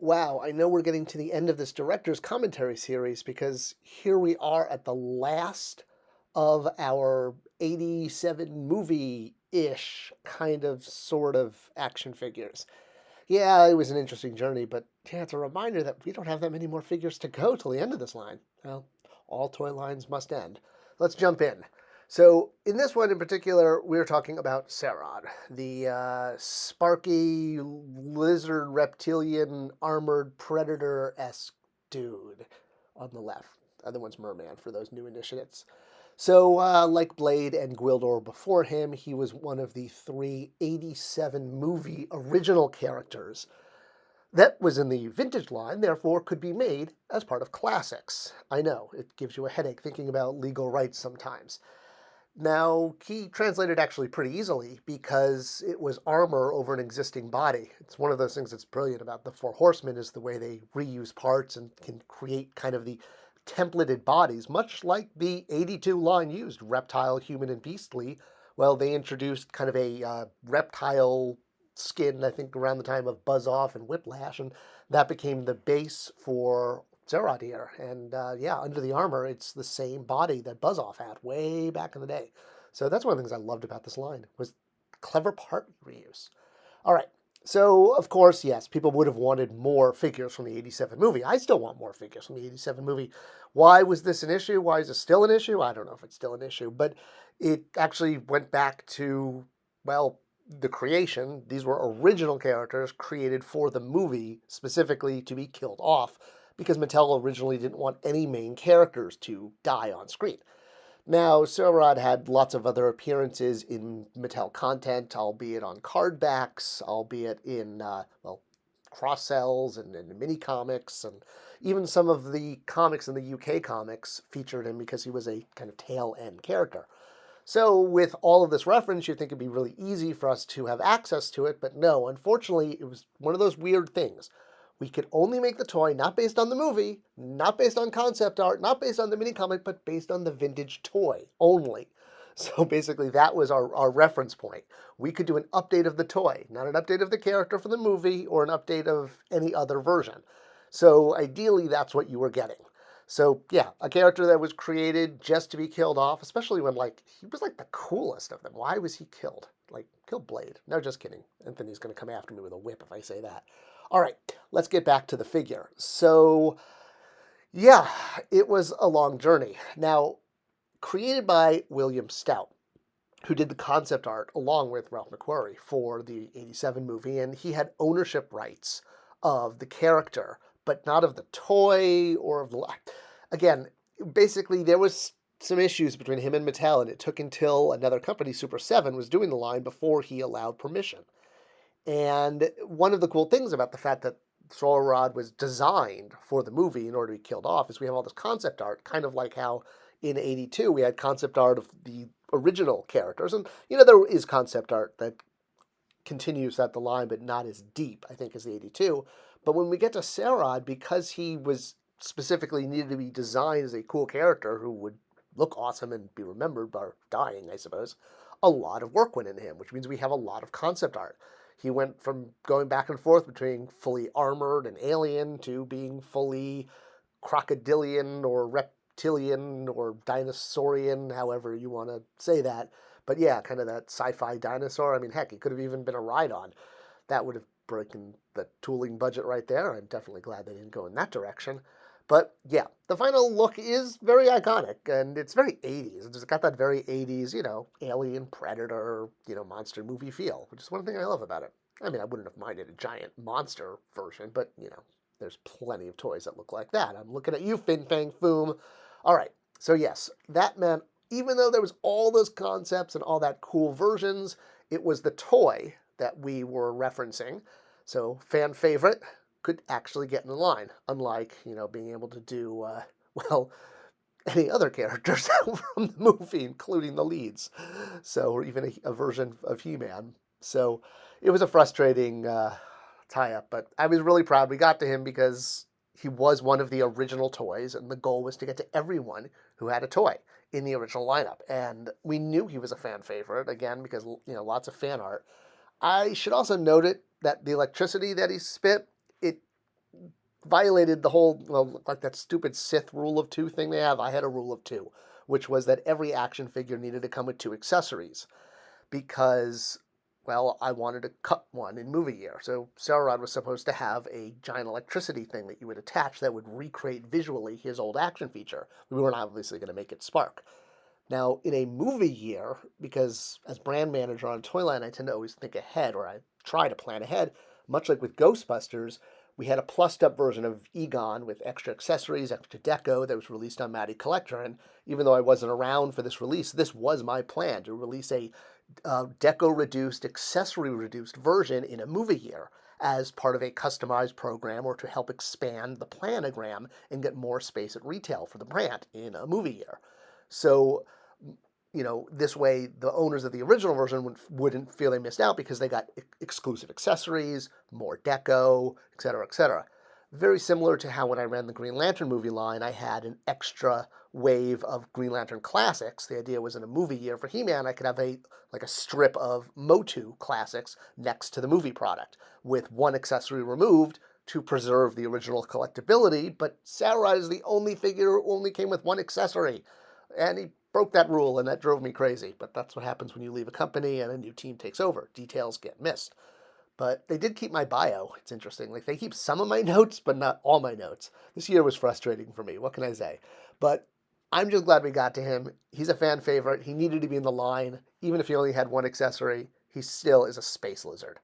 wow, I know we're getting to the end of this director's commentary series because here we are at the last of our 87 movie-ish kind of sort of action figures. Yeah, it was an interesting journey, but yeah, it's a reminder that we don't have that many more figures to go till the end of this line. Well, all toy lines must end. Let's jump in. So, in this one in particular, we're talking about Saurod, the sparky lizard reptilian armored predator esque dude on the left. The other one's Merman for those new initiates. So, like Blade and Gwildor before him, he was one of the three 87 movie original characters that was in the vintage line, therefore could be made as part of classics. I know, it gives you a headache thinking about legal rights sometimes. Now, he translated actually pretty easily because it was armor over an existing body. It's one of those things that's brilliant about the Four Horsemen is the way they reuse parts and can create kind of the templated bodies, much like the 82 line used, reptile, human, and beastly. Well, they introduced kind of a reptile skin, I think, around the time of Buzz Off and Whiplash, and that became the base for Saurod here. And yeah, under the armor, it's the same body that Buzz Off had way back in the day. So that's one of the things I loved about this line was clever part reuse. All right. So, of course, yes, people would have wanted more figures from the 87 movie. I still want more figures from the 87 movie. Why was this an issue? Why is it still an issue? I don't know if it's still an issue, but it actually went back to, well, the creation. These were original characters created for the movie specifically to be killed off because Mattel originally didn't want any main characters to die on screen. Now, Saurod had lots of other appearances in Mattel content, albeit on card backs, albeit in, well, cross-sells and mini comics, and even some of the comics in the UK comics featured him because he was a kind of tail-end character. So with all of this reference, you'd think it'd be really easy for us to have access to it, but no, unfortunately, it was one of those weird things. We could only make the toy not based on the movie, not based on concept art, not based on the mini comic, but based on the vintage toy only. So basically, that was our reference point. We could do an update of the toy, not an update of the character from the movie or an update of any other version. So ideally, that's what you were getting. So yeah, a character that was created just to be killed off, especially when like he was like the coolest of them. Why was he killed? Like kill Blade. No, just kidding. Anthony's gonna come after me with a whip if I say that. All right, let's get back to the figure. So yeah, it was a long journey. Now, created by William Stout, who did the concept art along with Ralph McQuarrie for the 87 movie, and he had ownership rights of the character, but not of the toy or of the... Again, basically there was some issues between him and Mattel, and it took until another company, Super 7, was doing the line before he allowed permission. And one of the cool things about the fact that Saurod was designed for the movie in order to be killed off is we have all this concept art, kind of like how in 82 we had concept art of the original characters. And, you know, there is concept art that continues at the line, but not as deep, I think, as the 82. But when we get to Saurod, because he was specifically needed to be designed as a cool character who would look awesome and be remembered by dying, I suppose, a lot of work went into him, which means we have a lot of concept art. He went from going back and forth between fully armored and alien to being fully crocodilian or reptilian or dinosaurian, however you want to say that. But yeah, kind of that sci-fi dinosaur. I mean, heck, it could have even been a ride-on. That would have broken the tooling budget right there. I'm definitely glad they didn't go in that direction. But yeah, the final look is very iconic, and it's very 80s. It's got that very 80s, you know, alien, predator, you know, monster movie feel, which is one thing I love about it. I mean, I wouldn't have minded a giant monster version, but, you know, there's plenty of toys that look like that. I'm looking at you, Fin Fang Foom. All right, so yes, that meant, even though there was all those concepts and all that cool versions, it was the toy that we were referencing. So fan favorite could actually get in the line, unlike, you know, being able to do, well, any other characters from the movie, including the leads. So, or even a version of He-Man. So it was a frustrating tie-up, but I was really proud we got to him because he was one of the original toys, and the goal was to get to everyone who had a toy in the original lineup. And we knew he was a fan favorite, again, because, you know, lots of fan art. I should also note it that the electricity that he spit, it violated the whole, well, like that stupid Sith rule of two thing they have. I had a rule of two, which was that every action figure needed to come with two accessories because, well, I wanted to cut one in movie year. So Saurod was supposed to have a giant electricity thing that you would attach that would recreate visually his old action feature. We weren't obviously going to make it spark. Now, in a movie year, because as brand manager on Toyline, I tend to always think ahead, or I try to plan ahead, much like with Ghostbusters, we had a plussed up version of Egon with extra accessories, extra deco that was released on Matty Collector. And even though I wasn't around for this release, this was my plan to release a deco reduced, accessory reduced version in a movie year as part of a customized program or to help expand the planogram and get more space at retail for the brand in a movie year. So, this way the owners of the original version wouldn't feel they missed out because they got exclusive accessories, more deco, et cetera, et cetera. Very similar to how when I ran the Green Lantern movie line, I had an extra wave of Green Lantern classics. The idea was in a movie year for He-Man, I could have a strip of MOTU classics next to the movie product with one accessory removed to preserve the original collectability, but Saurod is the only figure who only came with one accessory. And he broke that rule, and that drove me crazy. But that's what happens when you leave a company and a new team takes over. Details get missed. But they did keep my bio. It's interesting. Like, they keep some of my notes, but not all my notes. This year was frustrating for me. What can I say? But I'm just glad we got to him. He's a fan favorite. He needed to be in the line. Even if he only had one accessory, he still is a space lizard.